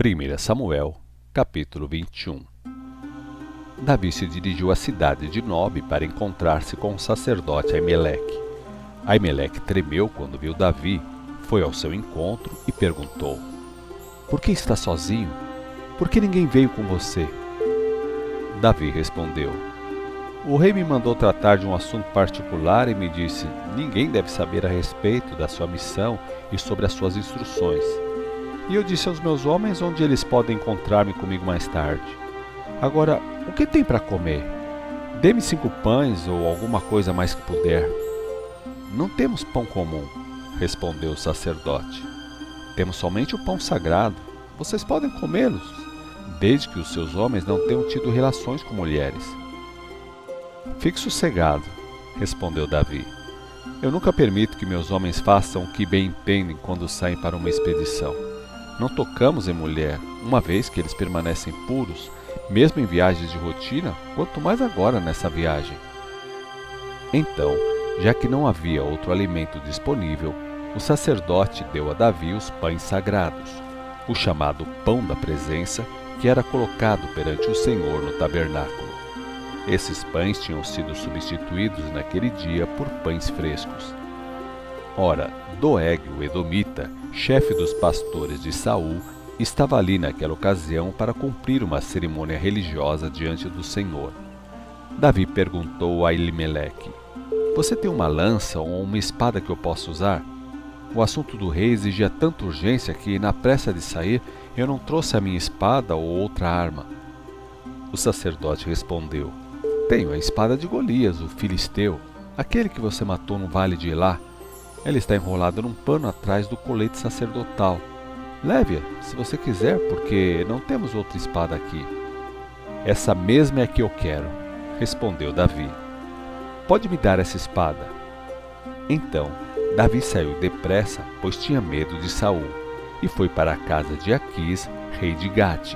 1 Samuel, capítulo 21. Davi se dirigiu à cidade de Nobe para encontrar-se com o sacerdote Aimeleque. Aimeleque tremeu quando viu Davi, foi ao seu encontro e perguntou: "Por que está sozinho? Por que ninguém veio com você?" Davi respondeu: "O rei me mandou tratar de um assunto particular e me disse: ninguém deve saber a respeito da sua missão e sobre as suas instruções. E eu disse aos meus homens onde eles podem encontrar-me comigo mais tarde. Agora, o que tem para comer? Dê-me 5 pães ou alguma coisa mais que puder." "Não temos pão comum", respondeu o sacerdote. "Temos somente o pão sagrado. Vocês podem comê-los, desde que os seus homens não tenham tido relações com mulheres." "Fique sossegado", respondeu Davi. "Eu nunca permito que meus homens façam o que bem entendem quando saem para uma expedição. Não tocamos em mulher, uma vez que eles permanecem puros, mesmo em viagens de rotina, quanto mais agora nessa viagem." Então, já que não havia outro alimento disponível, o sacerdote deu a Davi os pães sagrados, o chamado pão da presença, que era colocado perante o Senhor no tabernáculo. Esses pães tinham sido substituídos naquele dia por pães frescos. Ora, Doeg, o Edomita, chefe dos pastores de Saul, estava ali naquela ocasião para cumprir uma cerimônia religiosa diante do Senhor. Davi perguntou a Aimeleque: "Você tem uma lança ou uma espada que eu possa usar?" O assunto do rei exigia tanta urgência que, na pressa de sair, eu não trouxe a minha espada ou outra arma. O sacerdote respondeu: "Tenho a espada de Golias, o filisteu, aquele que você matou no vale de Elá. Ela está enrolada num pano atrás do colete sacerdotal. Leve-a, se você quiser, porque não temos outra espada aqui." "Essa mesma é a que eu quero", respondeu Davi. "Pode me dar essa espada." Então, Davi saiu depressa, pois tinha medo de Saul, e foi para a casa de Aquis, rei de Gate.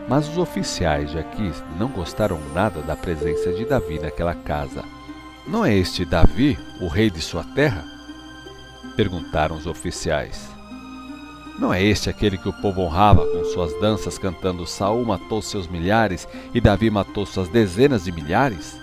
Mas os oficiais de Aquis não gostaram nada da presença de Davi naquela casa. "Não é este Davi, o rei de sua terra?" perguntaram os oficiais. "Não é este aquele que o povo honrava com suas danças, cantando: Saul matou seus milhares e Davi matou suas dezenas de milhares?"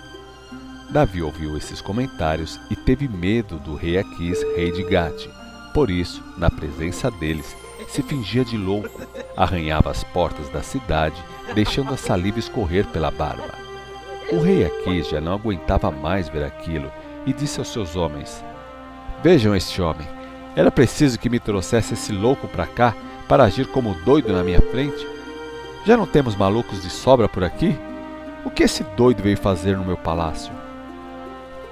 Davi ouviu esses comentários e teve medo do rei Aquis, rei de Gate. Por isso, na presença deles, se fingia de louco, arranhava as portas da cidade, deixando a saliva escorrer pela barba. O rei Aquis já não aguentava mais ver aquilo e disse aos seus homens: "Vejam este homem. Era preciso que me trouxesse esse louco para cá para agir como doido na minha frente? Já não temos malucos de sobra por aqui? O que esse doido veio fazer no meu palácio?"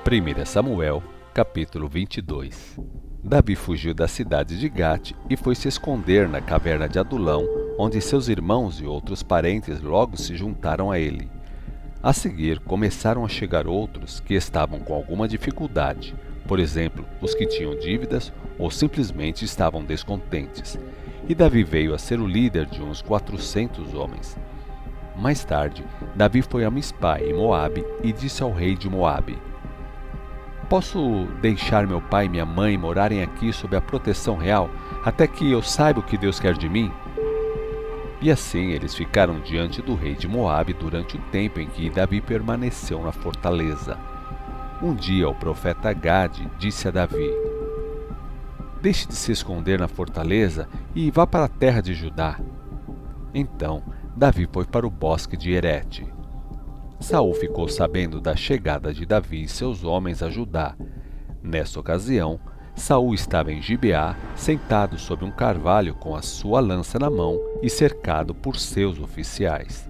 1 Samuel, capítulo 22. Davi fugiu da cidade de Gate e foi se esconder na caverna de Adulão, onde seus irmãos e outros parentes logo se juntaram a ele. A seguir, começaram a chegar outros que estavam com alguma dificuldade, por exemplo, os que tinham dívidas ou simplesmente estavam descontentes, e Davi veio a ser o líder de uns 400 homens. Mais tarde, Davi foi a Mispa, em Moabe, e disse ao rei de Moabe: "Posso deixar meu pai e minha mãe morarem aqui sob a proteção real, até que eu saiba o que Deus quer de mim?" E assim eles ficaram diante do rei de Moabe durante o tempo em que Davi permaneceu na fortaleza. Um dia o profeta Gade disse a Davi: "Deixe de se esconder na fortaleza e vá para a terra de Judá." Então Davi foi para o bosque de Herete. Saul ficou sabendo da chegada de Davi e seus homens a Judá. Nessa ocasião, Saul estava em Gibeá, sentado sob um carvalho com a sua lança na mão e cercado por seus oficiais.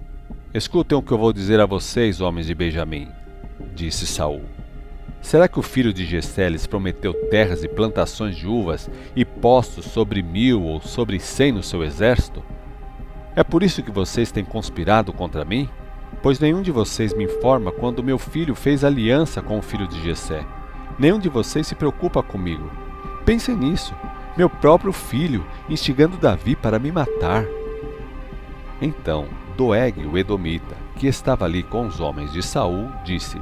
"Escutem o que eu vou dizer a vocês, homens de Benjamim", disse Saul. "Será que o filho de Jessé lhes prometeu terras e plantações de uvas e postos sobre 1000 ou sobre 100 no seu exército? É por isso que vocês têm conspirado contra mim? Pois nenhum de vocês me informa quando meu filho fez aliança com o filho de Jessé. Nenhum de vocês se preocupa comigo. Pensem nisso, meu próprio filho instigando Davi para me matar." Então Doeg, o Edomita, que estava ali com os homens de Saul, disse: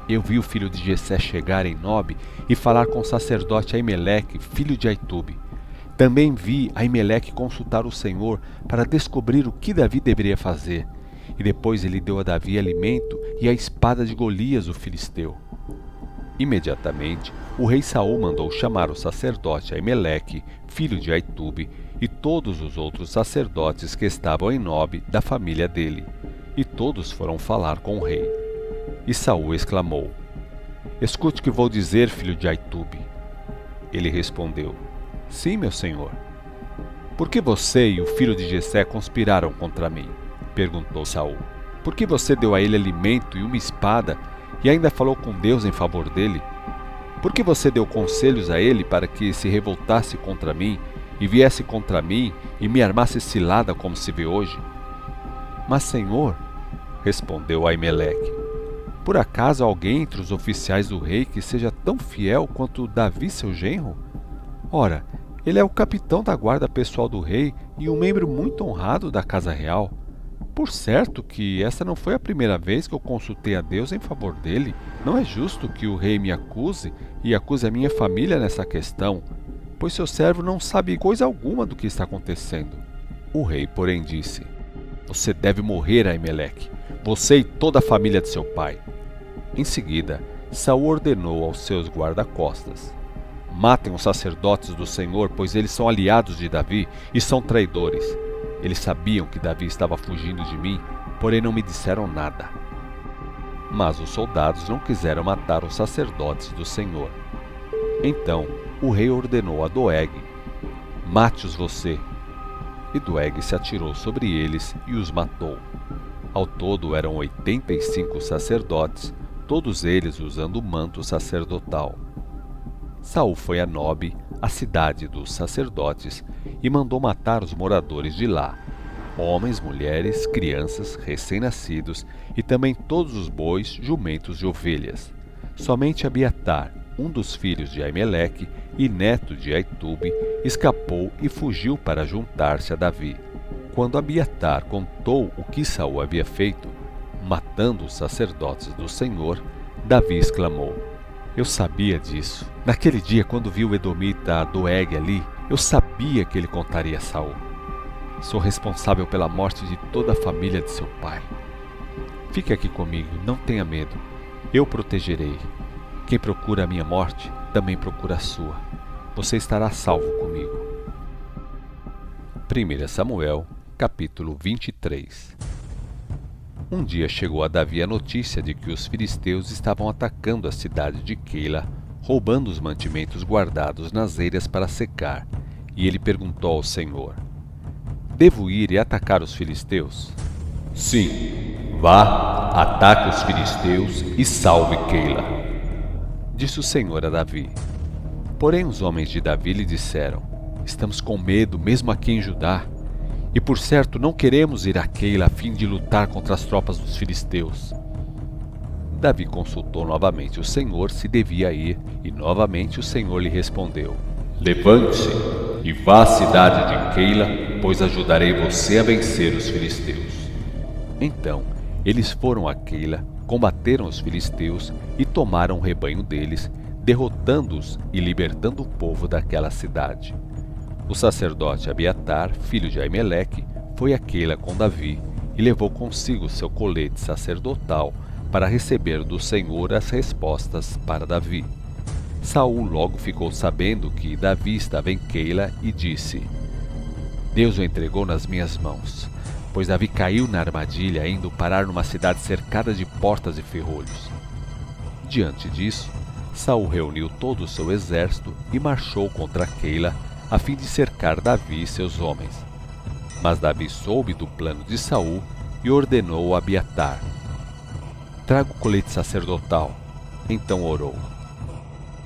"Eu vi o filho de Jessé chegar em Nobe e falar com o sacerdote Aimeleque, filho de Aitube. Também vi Aimeleque consultar o Senhor para descobrir o que Davi deveria fazer. E depois ele deu a Davi alimento e a espada de Golias, o filisteu. Imediatamente, o rei Saul mandou chamar o sacerdote Aimeleque, filho de Aitube, e todos os outros sacerdotes que estavam em Nobe da família dele. E todos foram falar com o rei. E Saul exclamou: Escute o que vou dizer, filho de Aitube. Ele respondeu: Sim, meu senhor. Por que você e o filho de Jessé conspiraram contra mim? Perguntou Saul. Por que você deu a ele alimento e uma espada e ainda falou com Deus em favor dele? Por que você deu conselhos a ele para que se revoltasse contra mim e viesse contra mim e me armasse cilada como se vê hoje? Mas, senhor, respondeu Aimeleque, por acaso há alguém entre os oficiais do rei que seja tão fiel quanto Davi, seu genro? Ora, ele é o capitão da guarda pessoal do rei e um membro muito honrado da casa real. Por certo que essa não foi a primeira vez que eu consultei a Deus em favor dele. Não é justo que o rei me acuse e acuse a minha família nessa questão, pois seu servo não sabe coisa alguma do que está acontecendo. O rei, porém, disse: Você deve morrer, Aimeleque, você e toda a família de seu pai. Em seguida, Saul ordenou aos seus guarda-costas: Matem os sacerdotes do Senhor, pois eles são aliados de Davi e são traidores. Eles sabiam que Davi estava fugindo de mim, porém não me disseram nada. Mas os soldados não quiseram matar os sacerdotes do Senhor. Então o rei ordenou a Doeg: Mate-os você. E Doeg se atirou sobre eles e os matou. Ao todo eram 85 sacerdotes, todos eles usando o manto sacerdotal. Saul foi a Nobe, a cidade dos sacerdotes, e mandou matar os moradores de lá, homens, mulheres, crianças, recém-nascidos e também todos os bois, jumentos e ovelhas. Somente Abiatar, um dos filhos de Aimeleque e neto de Aitube, escapou e fugiu para juntar-se a Davi. Quando Abiatar contou o que Saul havia feito, matando os sacerdotes do Senhor, Davi exclamou: Eu sabia disso. Naquele dia, quando vi o edomita Doeg ali, eu sabia que ele contaria a Saul. Sou responsável pela morte de toda a família de seu pai. Fique aqui comigo, não tenha medo. Eu protegerei. Quem procura a minha morte, também procura a sua. Você estará salvo comigo. 1 Samuel, capítulo 23. Um dia chegou a Davi a notícia de que os filisteus estavam atacando a cidade de Keila, roubando os mantimentos guardados nas eiras para secar, e ele perguntou ao Senhor: Devo ir e atacar os filisteus? Sim, vá, ataque os filisteus e salve Keila, disse o Senhor a Davi. Porém os homens de Davi lhe disseram: Estamos com medo, mesmo aqui em Judá, e por certo não queremos ir a Keila a fim de lutar contra as tropas dos filisteus. Davi consultou novamente o Senhor se devia ir, e novamente o Senhor lhe respondeu: Levante-se e vá à cidade de Keila, pois ajudarei você a vencer os filisteus. Então eles foram a Keila, combateram os filisteus e tomaram o rebanho deles, derrotando-os e libertando o povo daquela cidade. O sacerdote Abiatar, filho de Aimeleque, foi a Keila com Davi e levou consigo seu colete sacerdotal para receber do Senhor as respostas para Davi. Saul logo ficou sabendo que Davi estava em Keila e disse: Deus o entregou nas minhas mãos, pois Davi caiu na armadilha indo parar numa cidade cercada de portas e ferrolhos. Diante disso, Saul reuniu todo o seu exército e marchou contra Keila a fim de cercar Davi e seus homens. Mas Davi soube do plano de Saul e ordenou a Abiatar: Traga o colete sacerdotal. Então orou: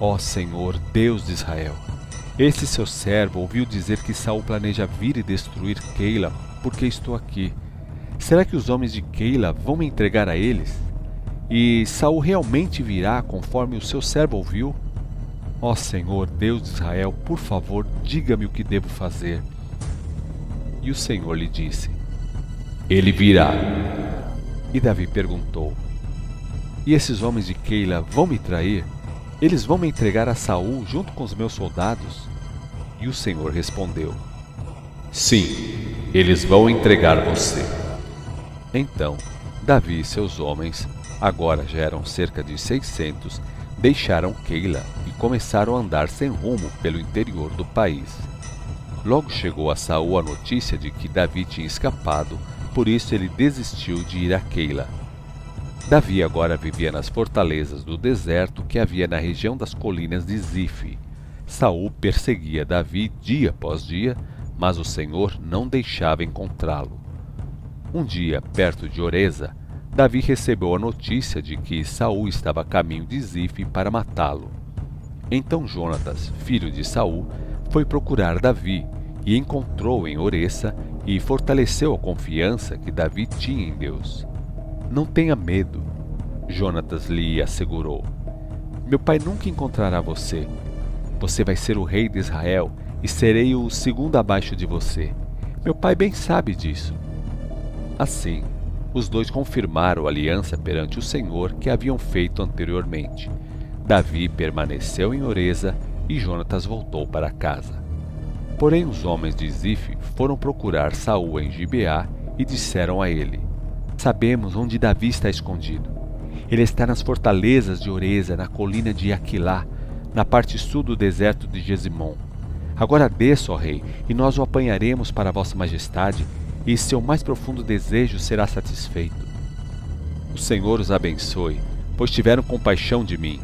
Ó Senhor, Deus de Israel, esse seu servo ouviu dizer que Saul planeja vir e destruir Keila, porque estou aqui. Será que os homens de Keila vão me entregar a eles? E Saul realmente virá conforme o seu servo ouviu? Ó Senhor, Deus de Israel, por favor, diga-me o que devo fazer. E o Senhor lhe disse: Ele virá. E Davi perguntou: E esses homens de Keila vão me trair? Eles vão me entregar a Saul junto com os meus soldados? E o Senhor respondeu: Sim, eles vão entregar você. Então, Davi e seus homens, agora já eram cerca de 600, deixaram Keila e começaram a andar sem rumo pelo interior do país. Logo chegou a Saul a notícia de que Davi tinha escapado, por isso ele desistiu de ir a Keila. Davi agora vivia nas fortalezas do deserto que havia na região das colinas de Zife. Saul perseguia Davi dia após dia, mas o Senhor não deixava encontrá-lo. Um dia, perto de Oreza, Davi recebeu a notícia de que Saul estava a caminho de Zife para matá-lo. Então Jonatas, filho de Saul, foi procurar Davi e encontrou em Oreza e fortaleceu a confiança que Davi tinha em Deus. Não tenha medo, Jonatas lhe assegurou. Meu pai nunca encontrará você. Você vai ser o rei de Israel e serei o segundo abaixo de você. Meu pai bem sabe disso. Assim, os dois confirmaram a aliança perante o Senhor que haviam feito anteriormente. Davi permaneceu em Oreza e Jonatas voltou para casa. Porém os homens de Zife foram procurar Saul em Gibeá e disseram a ele: Sabemos onde Davi está escondido. Ele está nas fortalezas de Oreza, na colina de Aquilá, na parte sul do deserto de Gesimon. Agora desça, ó rei, e nós o apanharemos para vossa majestade, e seu mais profundo desejo será satisfeito. O Senhor os abençoe, pois tiveram compaixão de mim,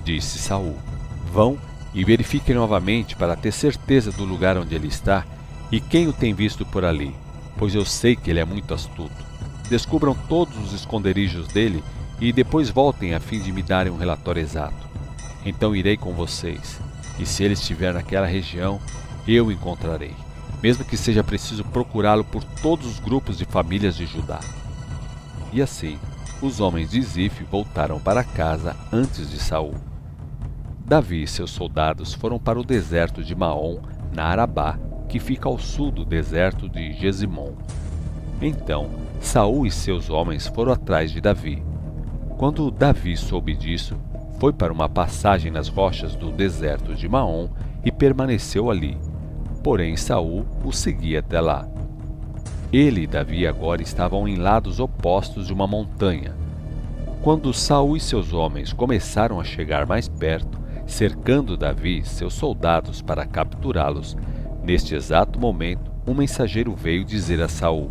disse Saul. Vão e verifiquem novamente para ter certeza do lugar onde ele está e quem o tem visto por ali, pois eu sei que ele é muito astuto. Descubram todos os esconderijos dele e depois voltem a fim de me darem um relatório exato. Então irei com vocês, e se ele estiver naquela região, eu o encontrarei, mesmo que seja preciso procurá-lo por todos os grupos de famílias de Judá. E assim, os homens de Zife voltaram para casa antes de Saul. Davi e seus soldados foram para o deserto de Maom, na Arabá, que fica ao sul do deserto de Gesimon. Então, Saul e seus homens foram atrás de Davi. Quando Davi soube disso, foi para uma passagem nas rochas do deserto de Maom e permaneceu ali. Porém Saul o seguia até lá. Ele e Davi agora estavam em lados opostos de uma montanha. Quando Saul e seus homens começaram a chegar mais perto, cercando Davi e seus soldados para capturá-los, neste exato momento um mensageiro veio dizer a Saul: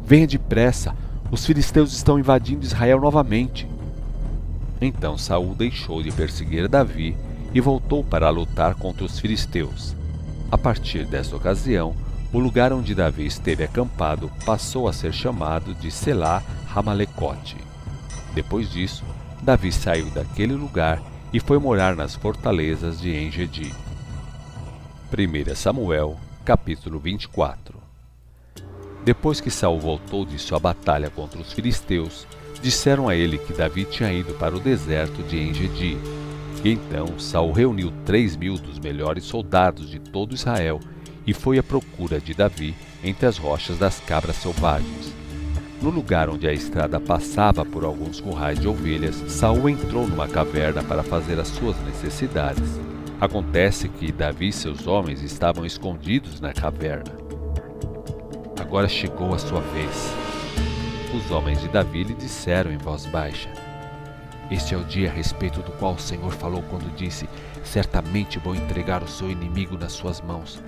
Venha depressa, os filisteus estão invadindo Israel novamente. Então Saul deixou de perseguir Davi e voltou para lutar contra os filisteus. A partir desta ocasião, o lugar onde Davi esteve acampado passou a ser chamado de Selá Ramalecote. Depois disso, Davi saiu daquele lugar e foi morar nas fortalezas de En-Gedi. 1 Samuel, capítulo 24. Depois que Saul voltou de sua batalha contra os filisteus, disseram a ele que Davi tinha ido para o deserto de En-Gedi. Então Saul reuniu 3.000 dos melhores soldados de todo Israel e foi à procura de Davi entre as rochas das cabras selvagens. No lugar onde a estrada passava por alguns currais de ovelhas, Saul entrou numa caverna para fazer as suas necessidades. Acontece que Davi e seus homens estavam escondidos na caverna. Agora chegou a sua vez. Os homens de Davi lhe disseram em voz baixa: Este é o dia a respeito do qual o Senhor falou quando disse: Certamente vou entregar o seu inimigo nas suas mãos.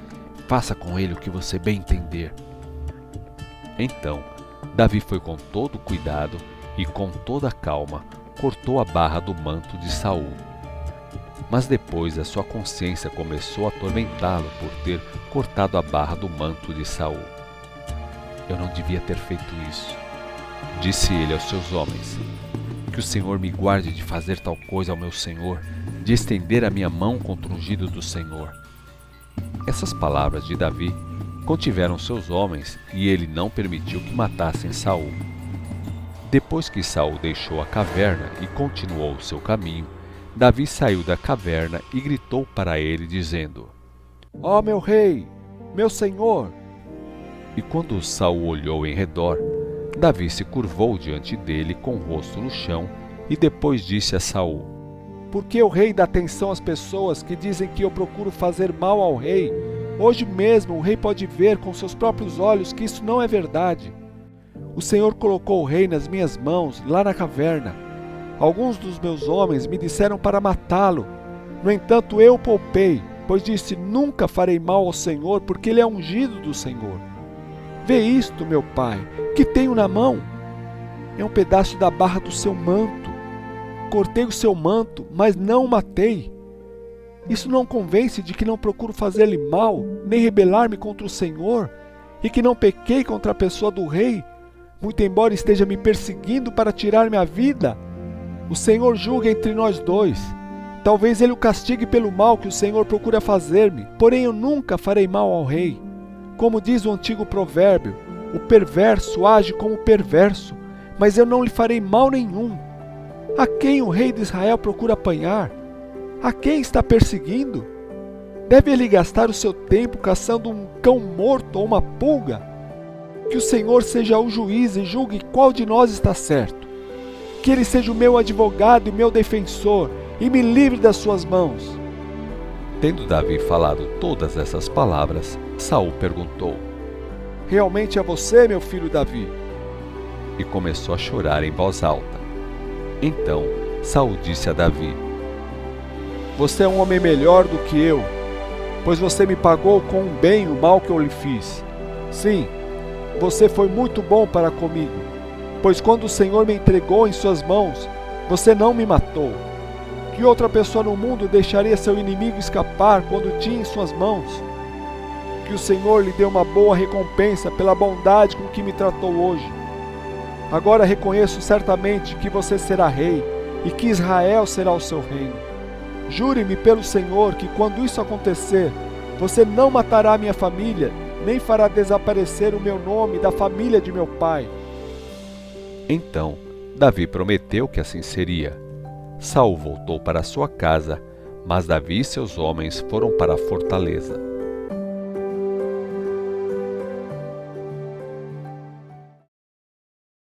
Faça com ele o que você bem entender. Então, Davi foi com todo cuidado e com toda calma, cortou a barra do manto de Saul. Mas depois a sua consciência começou a atormentá-lo por ter cortado a barra do manto de Saul. Eu não devia ter feito isso, disse ele aos seus homens. Que o Senhor me guarde de fazer tal coisa ao meu senhor, de estender a minha mão contra o ungido do Senhor. Essas palavras de Davi contiveram seus homens e ele não permitiu que matassem Saul. Depois que Saul deixou a caverna e continuou o seu caminho, Davi saiu da caverna e gritou para ele, dizendo: Ó meu rei, meu senhor! E quando Saul olhou em redor, Davi se curvou diante dele com o rosto no chão e depois disse a Saul: Por que o rei dá atenção às pessoas que dizem que eu procuro fazer mal ao rei, Hoje mesmo o rei pode ver com seus próprios olhos que isso não é verdade. O Senhor colocou o rei nas minhas mãos, lá na caverna. Alguns dos meus homens me disseram para matá-lo. No entanto, eu o poupei, pois disse, nunca farei mal ao Senhor, porque ele é ungido do Senhor. Vê isto, meu pai, que tenho na mão. É um pedaço da barra do seu manto. Cortei o seu manto, mas não o matei. Isso não convence de que não procuro fazer-lhe mal, nem rebelar-me contra o Senhor, e que não pequei contra a pessoa do rei, muito embora esteja me perseguindo para tirar-me a vida? O Senhor julga entre nós dois. Talvez ele o castigue pelo mal que o Senhor procura fazer-me, porém eu nunca farei mal ao rei. Como diz o antigo provérbio, o perverso age como perverso, mas eu não lhe farei mal nenhum. A quem o rei de Israel procura apanhar? A quem está perseguindo? Deve ele gastar o seu tempo caçando um cão morto ou uma pulga? Que o Senhor seja o juiz e julgue qual de nós está certo. Que ele seja o meu advogado e meu defensor e me livre das suas mãos. Tendo Davi falado todas essas palavras, Saul perguntou: Realmente é você, meu filho Davi? E começou a chorar em voz alta. Então Saul disse a Davi: Você é um homem melhor do que eu, pois você me pagou com um bem o mal que eu lhe fiz. Sim, você foi muito bom para comigo, pois quando o Senhor me entregou em suas mãos, você não me matou. Que outra pessoa no mundo deixaria seu inimigo escapar quando tinha em suas mãos? Que o Senhor lhe dê uma boa recompensa pela bondade com que me tratou hoje. Agora reconheço certamente que você será rei e que Israel será o seu reino. Jure-me pelo Senhor que quando isso acontecer, você não matará a minha família, nem fará desaparecer o meu nome da família de meu pai. Então Davi prometeu que assim seria. Saul voltou para sua casa, mas Davi e seus homens foram para a fortaleza.